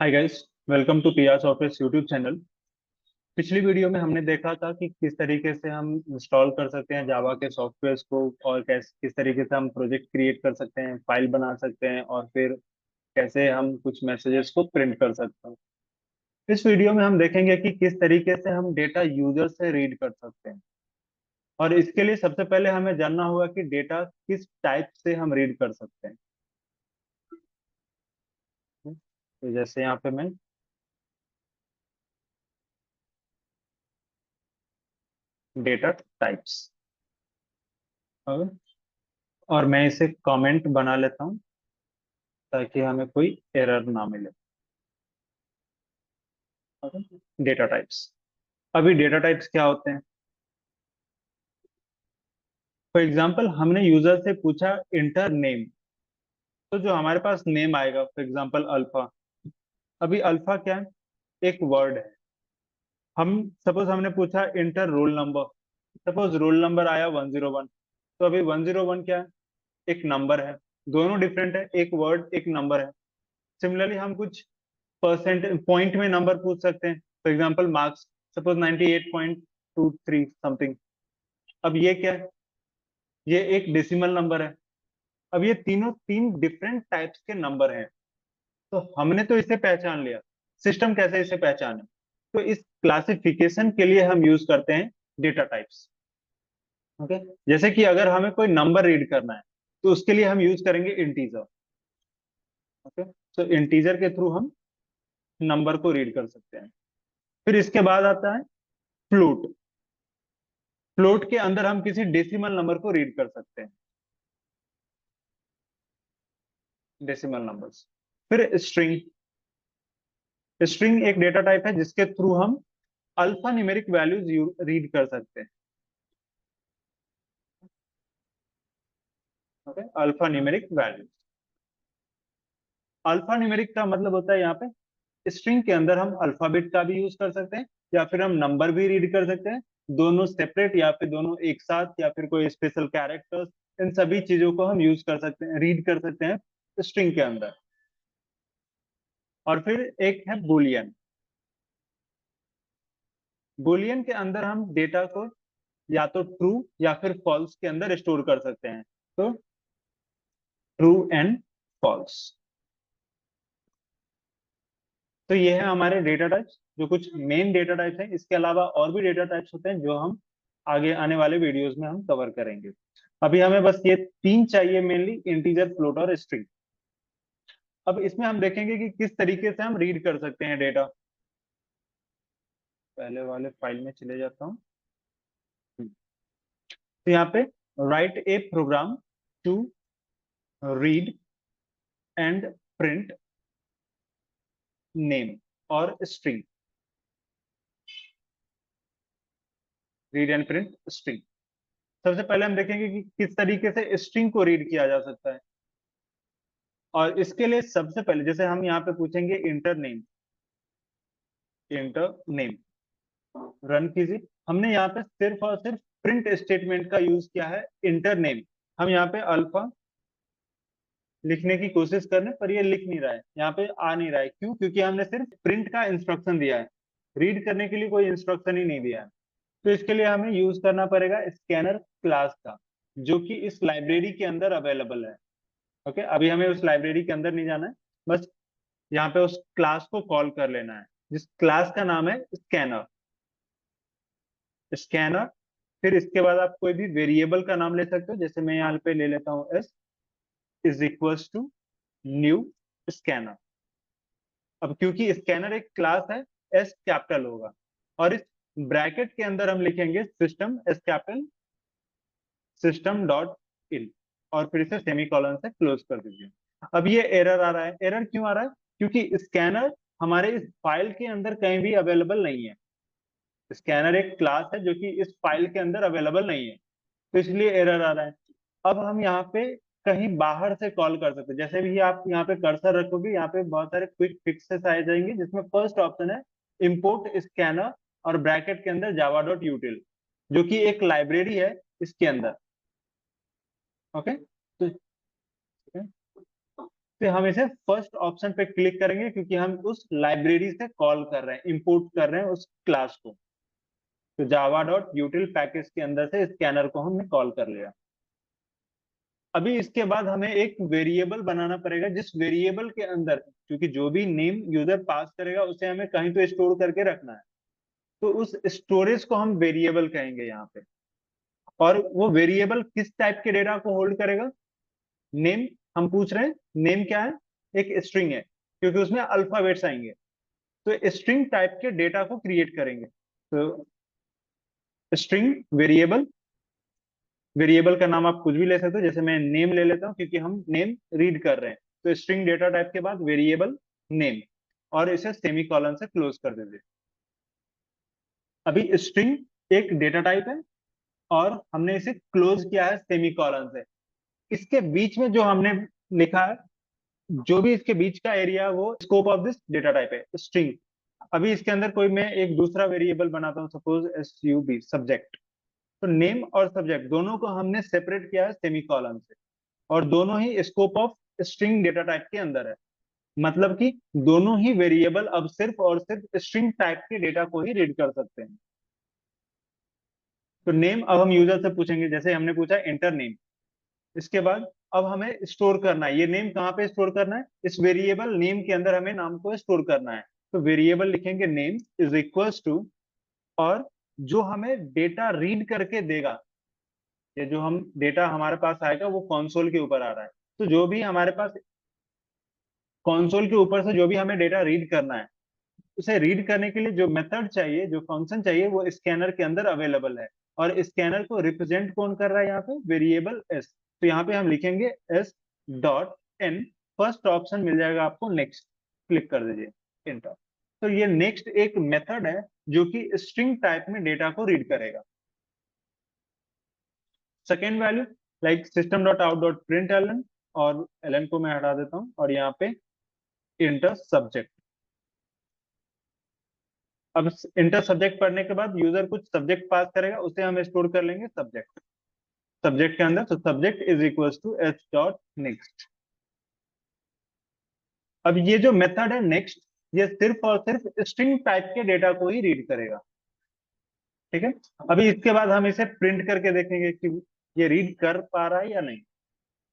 Hi guys, welcome to पियास office YouTube channel. पिछली video में हमने देखा था कि किस तरीके से हम इंस्टॉल कर सकते हैं जावा के सॉफ्टवेयर्स को, और किस तरीके से हम प्रोजेक्ट क्रिएट कर सकते हैं, फाइल बना सकते हैं, और फिर कैसे हम कुछ मैसेजेस को प्रिंट कर सकते हैं। इस वीडियो में हम देखेंगे कि किस तरीके से हम डेटा यूजर से रीड कर सकते हैं। और इसके लिए सबसे पहले हमें जानना होगा कि डेटा किस टाइप से हम रीड कर सकते हैं। तो जैसे यहाँ पे मैं डेटा टाइप्स, और मैं इसे कमेंट बना लेता हूँ ताकि हमें कोई एरर ना मिले। डेटा टाइप्स, अभी डेटा टाइप्स क्या होते हैं? फॉर एग्जांपल हमने यूजर से पूछा इंटर नेम, तो जो हमारे पास नेम आएगा फॉर एग्जांपल अल्फा। अभी अल्फा क्या है? एक वर्ड है। हम सपोज हमने पूछा inter roll number, suppose roll number आया 101। तो अभी 101 क्या है? एक नंबर है। दोनों डिफरेंट है, एक वर्ड एक नंबर है। सिमिलरली हम कुछ परसेंट पॉइंट में नंबर पूछ सकते हैं, for example marks, suppose 98.23 something. अब ये क्या है? ये एक डेसिमल नंबर है। अब ये तीनों तीन डिफरेंट टाइप्स के नंबर हैं। तो हमने तो इसे पहचान लिया, सिस्टम कैसे इसे पहचाने? तो इस क्लासिफिकेशन के लिए हम यूज करते हैं डेटा टाइप्स। ओके, जैसे कि अगर हमें कोई नंबर रीड करना है तो उसके लिए हम यूज करेंगे इंटीजर। ओके, तो इंटीजर के थ्रू हम नंबर को रीड कर सकते हैं। फिर इसके बाद आता है फ्लोट। फ्लोट के अंदर हम किसी डेसिमल नंबर को रीड कर सकते हैं, डेसिमल नंबर्स। फिर स्ट्रिंग। स्ट्रिंग एक डेटा टाइप है जिसके थ्रू हम अल्फा न्यूमेरिक वैल्यूज रीड कर सकते हैं। Okay, alpha numeric values. Alpha numeric का मतलब होता है यहाँ पे स्ट्रिंग के अंदर हम अल्फाबेट का भी यूज कर सकते हैं, या फिर हम नंबर भी रीड कर सकते हैं। दोनों सेपरेट या फिर दोनों एक साथ, या फिर कोई स्पेशल कैरेक्टर्स, इन सभी चीजों को हम यूज कर सकते हैं, रीड कर सकते हैं स्ट्रिंग के अंदर। और फिर एक है बुलियन। बुलियन के अंदर हम डेटा को या तो ट्रू या फिर फॉल्स के अंदर स्टोर कर सकते हैं। तो ट्रू एंड फॉल्स। तो ये है हमारे डेटा टाइप्स, जो कुछ मेन डेटा टाइप्स हैं। इसके अलावा और भी डेटा टाइप्स होते हैं जो हम आगे आने वाले वीडियोस में हम कवर करेंगे। अभी हमें बस ये तीन चाहिए मेनली, इंटीजर, फ्लोट और स्ट्रिंग। अब इसमें हम देखेंगे कि किस तरीके से हम रीड कर सकते हैं डेटा। पहले वाले फाइल में चले जाता हूँ। तो यहाँ पे write a program to read and print name और string. Read and print string. सबसे पहले हम देखेंगे कि किस तरीके से स्ट्रिंग को रीड किया जा सकता है। और इसके लिए सबसे पहले जैसे हम यहाँ पे पूछेंगे inter name. Inter name run कीजिए। हमने यहाँ पे सिर्फ और सिर्फ प्रिंट स्टेटमेंट का यूज किया है, इंटर नेम। हम यहाँ पे अल्फा लिखने की कोशिश कर रहे हैं पर ये लिख नहीं रहा है, यहाँ पे आ नहीं रहा है। क्यों? क्योंकि हमने सिर्फ प्रिंट का इंस्ट्रक्शन दिया है, रीड करने के लिए कोई इंस्ट्रक्शन ही नहीं दिया है। तो इसके लिए हमें यूज करना पड़ेगा स्कैनर क्लास का, जो कि इस लाइब्रेरी के अंदर अवेलेबल है। ओके, अभी हमें उस लाइब्रेरी के अंदर नहीं जाना है, बस यहाँ पे उस क्लास को कॉल कर लेना है, जिस क्लास का नाम है स्कैनर। स्कैनर। फिर इसके बाद आप कोई भी वेरिएबल का नाम ले सकते हो, जैसे मैं यहाँ पे ले लेता हूँ S is equals to new scanner. अब क्योंकि स्कैनर एक क्लास है, एस कैपिटल होगा। और इस ब्रैकेट के अंदर हम लिखेंगे system, S capital, system dot in, और फिर इसे सेमीकोलन से क्लोज कर दीजिए। अब ये एरर आ रहा है। एरर क्यों आ रहा है? क्योंकि स्कैनर हमारे इस फाइल के अंदर कहीं भी अवेलेबल नहीं है। स्कैनर एक क्लास है जो कि इस फाइल के अंदर अवेलेबल नहीं है, तो इसलिए एरर आ रहा है। अब हम यहाँ पे कहीं बाहर से कॉल कर सकते हैं। जैसे भी आप यहाँ पे कर्सर रखोगे, यहाँ पे बहुत सारे क्विक फिक्सेस आ जाएंगे, जिसमें फर्स्ट ऑप्शन है इंपोर्ट स्कैनर, और ब्रैकेट के अंदर जावा डॉट यूटिल, जो कि एक लाइब्रेरी है इसके अंदर। ओके, तो तो हम इसे फर्स्ट ऑप्शन पे क्लिक करेंगे क्योंकि हम उस लाइब्रेरी से कॉल कर रहे हैं, इंपोर्ट कर रहे हैं उस क्लास को। तो जावा डॉट यूटिल पैकेज के अंदर से स्कैनर को हमने कॉल कर लिया। अभी इसके बाद हमें एक वेरिएबल बनाना पड़ेगा, जिस वेरिएबल के अंदर, क्योंकि जो भी नेम यूजर पास करेगा उसे हमें कहीं तो स्टोर करके रखना है, तो उस स्टोरेज को हम वेरिएबल कहेंगे यहाँ पे। और वो वेरिएबल किस टाइप के डेटा को होल्ड करेगा? नेम, हम पूछ रहे हैं नेम क्या है, एक स्ट्रिंग है क्योंकि उसमें अल्फाबेट्स आएंगे, तो स्ट्रिंग टाइप के डेटा को क्रिएट करेंगे। तो स्ट्रिंग वेरिएबल, वेरिएबल का नाम आप कुछ भी ले सकते हो, जैसे मैं नेम ले लेता हूँ क्योंकि हम नेम रीड कर रहे हैं। तो स्ट्रिंग डेटा टाइप के बाद वेरिएबल नेम, और इसे सेमीकोलन से क्लोज कर देंगे। अभी स्ट्रिंग एक डेटा टाइप है और हमने इसे क्लोज किया है सेमीकोलन से। इसके बीच में जो हमने लिखा है, जो भी इसके बीच का एरिया, वो scope of this data type है, स्ट्रिंग। अभी इसके अंदर कोई मैं एक दूसरा वेरिएबल बनाता हूँ, सपोज SUB, सब्जेक्ट। तो नेम और सब्जेक्ट दोनों को हमने सेपरेट किया है सेमीकोलन से, और दोनों ही scope of string data type के अंदर है। मतलब कि दोनों ही वेरिएबल अब सिर्फ और सिर्फ स्ट्रिंग टाइप के डेटा को ही रीड कर सकते हैं। तो नेम अब हम यूजर से पूछेंगे, जैसे हमने पूछा एंटर नेम। इसके बाद अब हमें स्टोर करना है, ये नेम कहाँ पे स्टोर करना है? इस वेरिएबल नेम के अंदर हमें नाम को स्टोर करना है। तो वेरिएबल लिखेंगे नेम इज इक्वल्स टू, और जो हमें डेटा रीड करके देगा, ये जो हम डेटा हमारे पास आएगा वो कंसोल के ऊपर आ रहा है। तो जो भी हमारे पास कंसोल के ऊपर से जो भी हमें डेटा रीड करना है, उसे रीड करने के लिए जो मेथड चाहिए, जो फंक्शन चाहिए, वो स्कैनर के अंदर अवेलेबल है। और स्कैनर को रिप्रेजेंट कौन कर रहा है यहाँ पे? Variable S. तो यहाँ पे हम लिखेंगे S dot N. First option मिल जाएगा आपको नेक्स्ट, क्लिक कर दीजिए एंटर। तो ये नेक्स्ट एक मेथड है जो कि स्ट्रिंग टाइप में डेटा को रीड करेगा। Second value, like system dot out dot print L N, और एलन को मैं हटा देता हूँ, और यहाँ पे इंटर सब्जेक्ट। अब इंटर सब्जेक्ट पढ़ने के बाद यूजर कुछ सब्जेक्ट पास करेगा, उसे हम स्टोर कर लेंगे सब्जेक्ट, सब्जेक्ट के अंदर। तो subject is equal to H dot next. अब ये जो मेथड है नेक्स्ट, ये सिर्फ और सिर्फ स्ट्रिंग टाइप के डेटा को ही रीड करेगा। ठीक है। अभी इसके बाद हम इसे प्रिंट करके देखेंगे कि ये रीड कर पा रहा है या नहीं।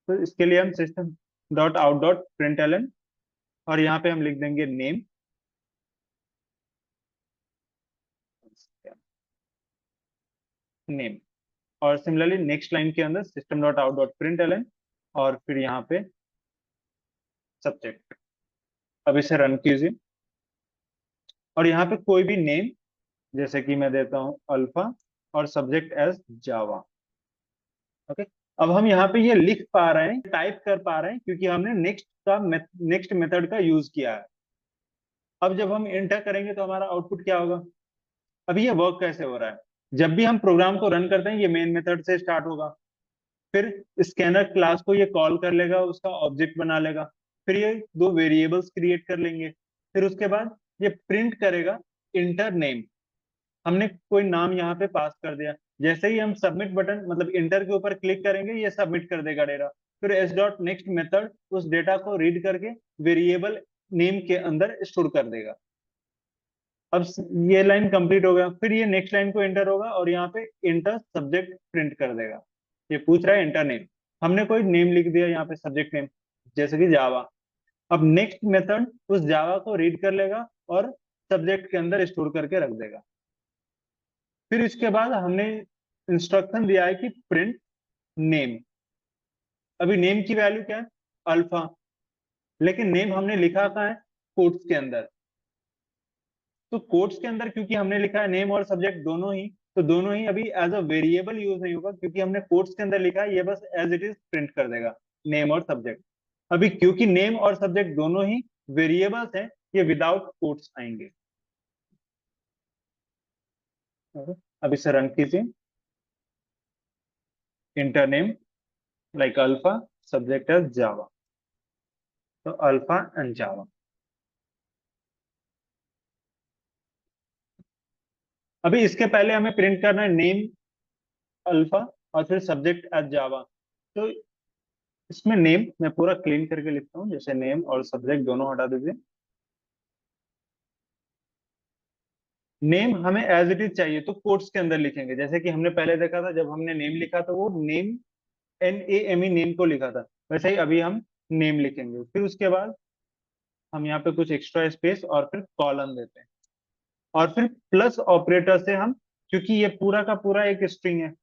तो इसके लिए हम system dot out dot print L N, और यहाँ पे हम लिख देंगे नेम, नेम। और सिमिलरली नेक्स्ट लाइन के अंदर system dot out dot print L N, और फिर यहाँ पे सब्जेक्ट। अब इसे रन कीजिए, और यहाँ पे कोई भी नेम, जैसे कि मैं देता हूँ अल्फा, और सब्जेक्ट एज जावा। ओके। अब हम यहाँ पे ये लिख पा रहे हैं, टाइप कर पा रहे हैं, क्योंकि हमने नेक्स्ट मेथड का यूज किया है। अब जब हम एंटर करेंगे तो हमारा आउटपुट क्या होगा? अभी ये वर्क कैसे हो रहा है? जब भी हम प्रोग्राम को रन करते हैं, ये मेन मेथड से स्टार्ट होगा, फिर स्कैनर क्लास को ये कॉल कर लेगा, उसका ऑब्जेक्ट बना लेगा, फिर ये दो वेरिएबल्स क्रिएट कर लेंगे, फिर उसके बाद ये प्रिंट करेगा इंटर नेम। हमने कोई नाम यहाँ पे पास कर दिया, जैसे ही हम सबमिट बटन मतलब इंटर के ऊपर क्लिक करेंगे, ये सबमिट कर देगा डेटा। फिर एस डॉट नेक्स्ट मेथड उस डेटा को रीड करके वेरिएबल नेम के अंदर स्टोर कर देगा। अब ये लाइन कंप्लीट हो गया, फिर ये नेक्स्ट लाइन को एंटर होगा, और यहाँ पे इंटर सब्जेक्ट प्रिंट कर देगा। ये पूछ रहा है एंटर नेम, हमने कोई नेम लिख दिया यहाँ पे, सब्जेक्ट नेम, जैसे कि जावा। अब नेक्स्ट मेथड उस जावा को रीड कर लेगा और सब्जेक्ट के अंदर स्टोर करके रख देगा। फिर इसके बाद हमने इंस्ट्रक्शन दिया है कि प्रिंट नेम। अभी नेम की वैल्यू क्या है? अल्फा। लेकिन नेम हमने लिखा कहाँ है? कोट्स के अंदर। तो कोट्स के अंदर क्योंकि हमने लिखा है नेम और सब्जेक्ट दोनों ही, तो दोनों ही अभी एज अ वेरिएबल यूज नहीं होगा, क्योंकि हमने कोट्स के अंदर लिखा है, ये बस एज इट इज प्रिंट कर देगा नेम और सब्जेक्ट। अभी क्योंकि नेम और सब्जेक्ट दोनों ही वेरिएबल्स हैं, ये विदाउट कोट्स आएंगे। अब इसे रन कीजिए, enter name like alpha, subject as Java. तो अल्फा एंड जावा। अभी इसके पहले हमें प्रिंट करना है नेम अल्फा, और फिर सब्जेक्ट एज जावा। तो इसमें नेम मैं पूरा क्लीन करके लिखता हूँ, जैसे नेम और सब्जेक्ट दोनों हटा दीजिए। नेम हमें एज इट इज चाहिए तो कोट्स के अंदर लिखेंगे, जैसे कि हमने पहले देखा था जब हमने नेम लिखा था वो नेम, NAME नेम को लिखा था, वैसे ही अभी हम नेम लिखेंगे। फिर उसके बाद हम यहाँ पे कुछ एक्स्ट्रा स्पेस और फिर कॉलन देते हैं, और फिर प्लस ऑपरेटर से हम, क्योंकि ये पूरा का पूरा एक स्ट्रिंग है,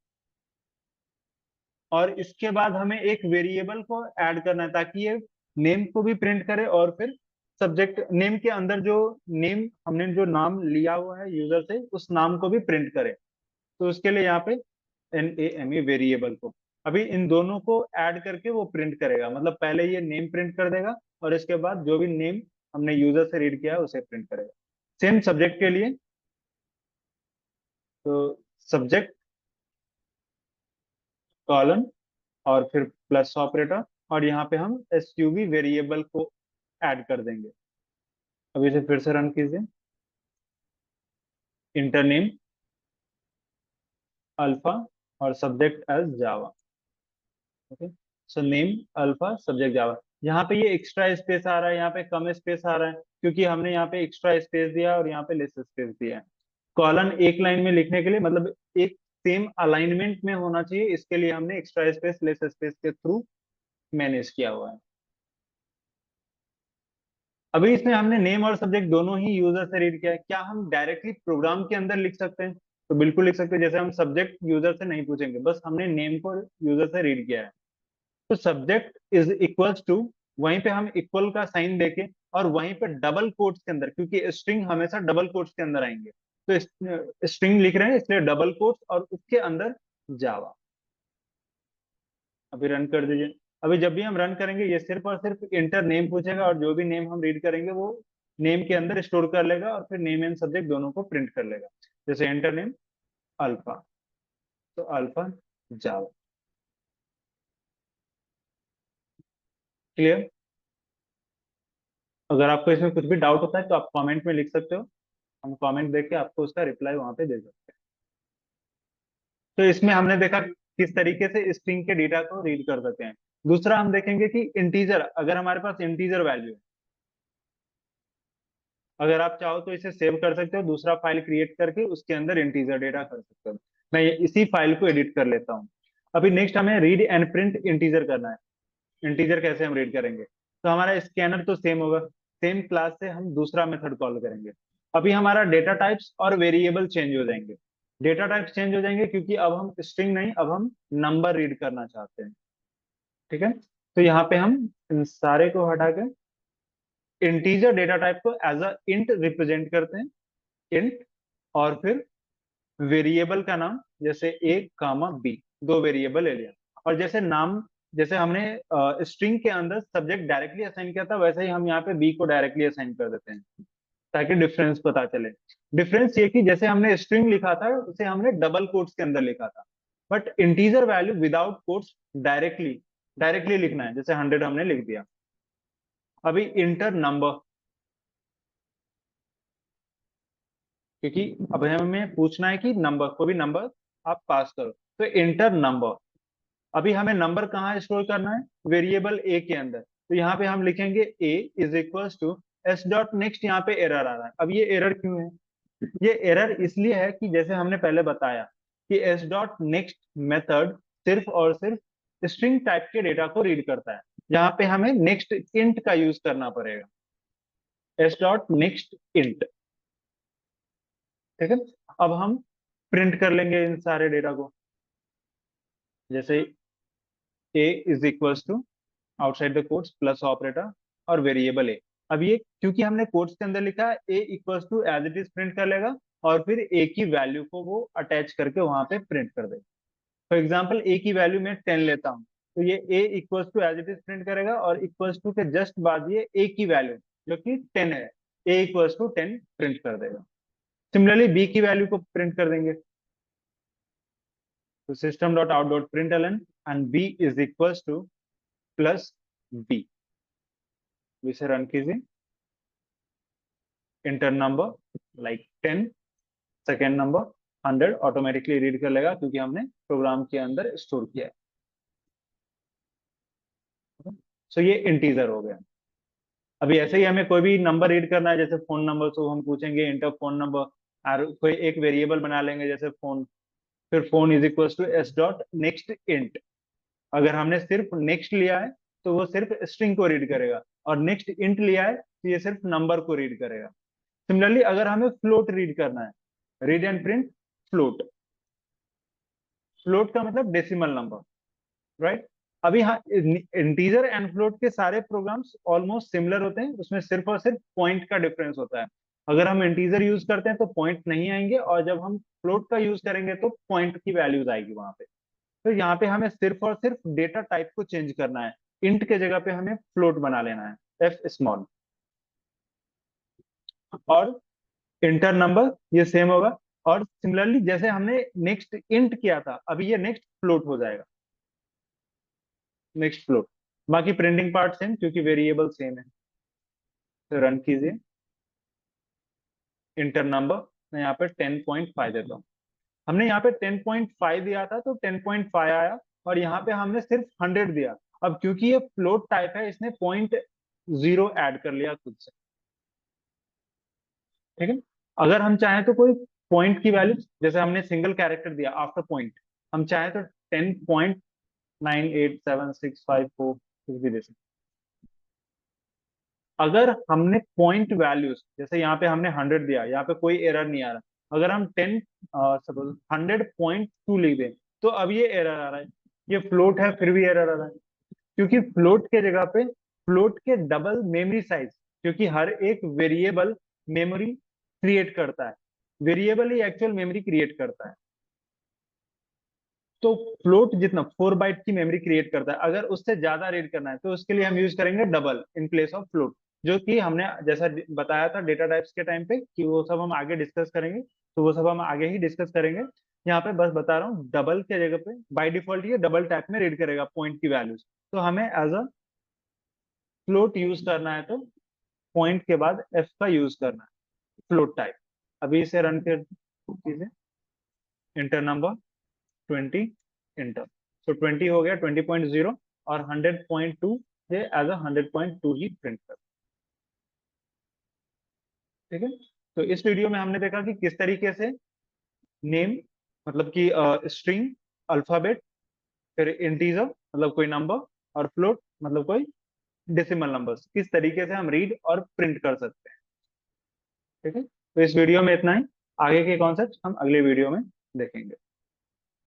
और इसके बाद हमें एक वेरिएबल को ऐड करना है ताकि ये नेम को भी प्रिंट करे, और फिर सब्जेक्ट नेम के अंदर जो नेम हमने जो नाम लिया हुआ है यूजर से उस नाम को भी प्रिंट करे। तो उसके लिए यहाँ पे NAME वेरिएबल को अभी इन दोनों को ऐड करके वो प्रिंट करेगा, मतलब पहले ये नेम प्रिंट कर देगा और इसके बाद जो भी नेम हमने यूजर से रीड किया है उसे प्रिंट करेगा। सेम सब्जेक्ट के लिए, तो सब्जेक्ट कॉलन और फिर प्लस ऑपरेटर, और यहाँ पे हम SUV वेरिएबल को ऐड कर देंगे। अब इसे फिर से रन कीजिए। इंटर नेम अल्फा और subject as Java. Okay, so name alpha subject Java. यहाँ पे ये एक्स्ट्रा स्पेस आ रहा है, यहाँ पे कम स्पेस आ रहा है क्योंकि हमने यहाँ पे एक्स्ट्रा स्पेस दिया और यहाँ पे लेस स्पेस दिया है। कॉलन एक लाइन में लिखने के लिए, मतलब एक सेम अलाइनमेंट में होना चाहिए, इसके लिए हमने एक्स्ट्रा स्पेस लेस स्पेस के थ्रू मैनेज किया हुआ है। अभी इसमें हमने नेम और सब्जेक्ट दोनों ही यूजर से रीड किया है, क्या हम डायरेक्टली प्रोग्राम के अंदर लिख सकते हैं? तो बिल्कुल लिख सकते हैं, जैसे हम सब्जेक्ट यूजर से नहीं पूछेंगे, बस हमने नेम को यूजर से रीड किया है, तो सब्जेक्ट इज इक्वल्स टू, वहीं पे हम इक्वल का साइन देके और वहीं पे डबल कोट्स के अंदर, क्योंकि स्ट्रिंग हमेशा डबल कोट्स के अंदर आएंगे, तो स्ट्रिंग लिख रहे हैं इसलिए डबल कोट्स और उसके अंदर जावा। अभी रन कर दीजिए। अभी जब भी हम रन करेंगे ये सिर्फ और सिर्फ इंटर नेम पूछेगा और जो भी नेम हम रीड करेंगे वो नेम के अंदर स्टोर कर लेगा और फिर नेम एंड सब्जेक्ट दोनों को प्रिंट कर लेगा। जैसे इंटर नेम अल्फा, तो अल्फा जावा। क्लियर? अगर आपको इसमें कुछ भी डाउट होता है तो आप कमेंट में लिख सकते हो, हम कमेंट देख के आपको उसका रिप्लाई वहां पे दे सकते हैं। तो इसमें हमने देखा किस तरीके से स्ट्रिंग के डेटा को रीड कर सकते हैं। दूसरा हम देखेंगे कि इंटीजर, अगर हमारे पास इंटीजर वैल्यू है, अगर आप चाहो तो इसे सेव कर सकते हो, दूसरा फाइल क्रिएट करके उसके अंदर इंटीजर डेटा कर सकते हो। मैं इसी फाइल को एडिट कर लेता हूँ। अभी नेक्स्ट हमें रीड एंड प्रिंट इंटीजर करना है। इंटीजर कैसे हम रीड करेंगे? तो हमारा स्कैनर तो सेम होगा, सेम क्लास से हम दूसरा मेथड कॉल करेंगे। अभी हमारा डेटा टाइप्स और वेरिएबल चेंज हो जाएंगे। डेटा टाइप्स चेंज हो जाएंगे क्योंकि अब हम स्ट्रिंग नहीं, अब हम नंबर रीड करना चाहते हैं। ठीक है, तो यहाँ पे हम इन सारे को हटा के इंटीजर डेटा टाइप को एज अ इंट रिप्रेजेंट करते हैं, इंट, और फिर वेरिएबल का नाम, जैसे A, B, दो वेरिएबल ले लिया। और जैसे नाम, जैसे हमने स्ट्रिंग के अंदर सब्जेक्ट डायरेक्टली असाइन किया था वैसे ही हम यहाँ पे बी को डायरेक्टली असाइन कर देते हैं ताकि डिफरेंस पता चले। डिफरेंस ये कि जैसे हमने स्ट्रिंग लिखा था उसे हमने डबल कोट्स के अंदर लिखा था, but integer value without quotes directly directly लिखना है, जैसे 100 हमने लिख दिया। अभी इंटर नंबर, क्योंकि अब हमें पूछना है कि नंबर, कोई भी नंबर आप पास करो, तो इंटर नंबर। अभी हमें नंबर कहाँ स्टोर करना है? वेरिएबल ए के अंदर, तो यहाँ पे हम लिखेंगे A is equal to S dot next. यहाँ पे एरर आ रहा है, अब ये एरर क्यों है? ये एरर इसलिए है कि जैसे हमने पहले बताया कि एस डॉट नेक्स्ट मेथड सिर्फ और सिर्फ स्ट्रिंग टाइप के डेटा को रीड करता है, यहाँ पे हमें नेक्स्ट इंट का यूज करना पड़ेगा, एस डॉट नेक्स्ट इंट। ठीक है, अब हम प्रिंट कर लेंगे इन सारे डेटा को, जैसे A is equal to outside the quotes plus operator और वेरिएबल ए। अब ये क्योंकि हमने कोट्स के अंदर लिखा है, A equals to as it is print कर लेगा और फिर ए की वैल्यू को वो अटैच करके वहां पे प्रिंट कर देगा। फॉर एग्जाम्पल ए की वैल्यू मैं 10 लेता हूँ, तो ये A equals to as it is print करेगा और इक्वल्स टू के जस्ट बाद ये ए की वैल्यू जो कि 10 है, ए इक्वल्स टू 10 प्रिंट कर देगा। सिमिलरली बी की वैल्यू को प्रिंट कर देंगे, तो system dot out dot print L and B is equals to plus B. इसे रन कीजिए। Enter number like 10, second number 100 automatically read कर लेगा क्योंकि हमने प्रोग्राम के अंदर स्टोर किया है। सो ये इंटीजर हो गया। अभी ऐसे ही हमें कोई भी नंबर रीड करना है, जैसे फोन नंबर, तो हम पूछेंगे इंटर फोन नंबर, और कोई एक वेरिएबल बना लेंगे जैसे फोन, फिर phone is equal to S dot next int. अगर हमने सिर्फ नेक्स्ट लिया है तो वो सिर्फ स्ट्रिंग को रीड करेगा, और नेक्स्ट इंट लिया है तो ये सिर्फ नंबर को रीड करेगा। सिमिलरली अगर हमें फ्लोट रीड करना है, read and print float. Float का मतलब डेसिमल नंबर, राइट। अभी हाँ, इंटीजर एंड फ्लोट के सारे प्रोग्राम्स ऑलमोस्ट सिमिलर होते हैं, उसमें सिर्फ और सिर्फ पॉइंट का डिफरेंस होता है। अगर हम इंटीजर यूज करते हैं तो पॉइंट नहीं आएंगे, और जब हम फ्लोट का यूज करेंगे तो पॉइंट की वैल्यूज आएगी वहां पे। तो यहाँ पे हमें सिर्फ और सिर्फ डेटा टाइप को चेंज करना है, इंट के जगह पे हमें फ्लोट बना लेना है, एफ स्मॉल। और इंटर नंबर ये सेम होगा, और सिमिलरली जैसे हमने नेक्स्ट इंट किया था, अभी ये नेक्स्ट फ्लोट हो जाएगा, नेक्स्ट फ्लोट। बाकी प्रिंटिंग पार्ट सेम, क्योंकि वेरिएबल सेम है। तो रन कीजिए। इंटर नंबर मैं यहाँ पे 10.5 देता हूँ। हमने यहाँ पे 10.5 दिया था तो 10.5 आया, और यहाँ पे हमने सिर्फ 100 दिया। अब क्योंकि ये फ्लोट टाइप है, इसने पॉइंट जीरो ऐड कर लिया खुद से, ठीक है। अगर हम चाहें तो कोई पॉइंट की वैल्यू, जैसे हमने सिंगल कैरेक्टर दिया आफ्टर पॉइंट, हम चाहें तो 10.98765 कुछ भी दे सकते। अगर हमने पॉइंट वैल्यूज, जैसे यहाँ पे हमने 100 दिया, यहाँ पे कोई एरर नहीं आ रहा, अगर हम 100.2 लिख दें तो अब ये एरर आ रहा है। ये फ्लोट है फिर भी एरर आ रहा है, क्योंकि फ्लोट के जगह पे फ्लोट के डबल मेमोरी साइज, क्योंकि हर एक वेरिएबल मेमोरी क्रिएट करता है, वेरिएबल ही एक्चुअल मेमोरी क्रिएट करता है। तो फ्लोट जितना 4 बाइट की मेमोरी क्रिएट करता है, अगर उससे ज्यादा रीड करना है तो उसके लिए हम यूज करेंगे double in place of float, जो कि हमने जैसा बताया था डेटा टाइप्स के टाइम पे कि वो सब हम आगे डिस्कस करेंगे, तो वो सब हम आगे ही डिस्कस करेंगे। यहाँ पे बस बता रहा हूँ, डबल के जगह पे बाय डिफॉल्ट ये डबल टाइप में रीड करेगा पॉइंट की वैल्यूज, तो हमें एज अ फ्लोट यूज करना है तो पॉइंट के बाद एफ का यूज करना है, फ्लोट टाइप। अभी इसे रन कर कीजिए। इंटर नंबर 20 इंटर, तो 20 हो गया 20.0, और 100.2 ये एज अ 100.2 ही प्रिंट कर, ठीक है। तो इस वीडियो में हमने देखा कि किस तरीके से नेम मतलब कि स्ट्रिंग, अल्फाबेट, फिर इंटीजर मतलब कोई नंबर, और फ्लोट मतलब कोई डेसिमल नंबर्स, किस तरीके से हम रीड और प्रिंट कर सकते हैं, ठीक है। तो इस वीडियो में इतना ही, आगे के कॉन्सेप्ट हम अगले वीडियो में देखेंगे।